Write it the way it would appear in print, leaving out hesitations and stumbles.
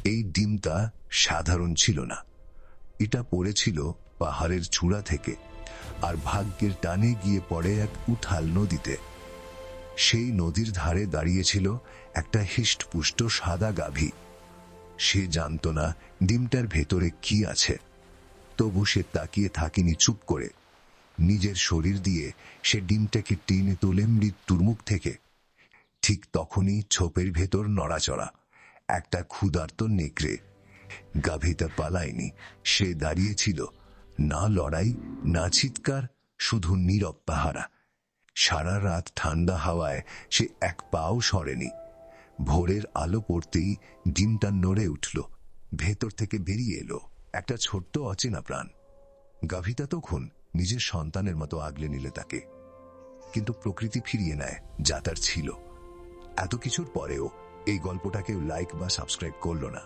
এই ডিমটা সাধারণ ছিল না, এটা পড়েছিল পাহাড়ের চূড়া থেকে, আর ভাগ্যের টানে গিয়ে পড়ে এক উথাল নদীতে। সেই নদীর ধারে দাঁড়িয়েছিল একটা হিষ্টপুষ্ট সাদা গাভী। সে জানত না ডিমটার ভেতরে কি আছে, তবু সে তাকিয়ে থাকেনি চুপ করে। নিজের শরীর দিয়ে সে ডিমটাকে টেনে তোলে মৃত্যুর মুখ থেকে। ঠিক তখনই ছোপের ভেতর নড়াচড়া, একটা ক্ষুধার্ত নেকড়ে। গাভীটা পালায়নি, সে দাঁড়িয়েছিল, না লড়াই না চিৎকার, শুধু নীরব পাহারা। সারা রাত ঠান্ডা হাওয়ায় সে এক পাও সরেনি। ভোরের আলো পড়তেই ডিমটা নড়ে উঠল, ভেতর থেকে বেরিয়ে এলো একটা ছোট্ট অচেনা প্রাণ। গাভীটা তখন নিজের সন্তানের মতো আগলে নিলে তাকে। কিন্তু প্রকৃতি ফিরিয়ে নেয় যা তার ছিল। এত কিছুর পরেও এই গল্পটাকে লাইক বা সাবস্ক্রাইব করলো না।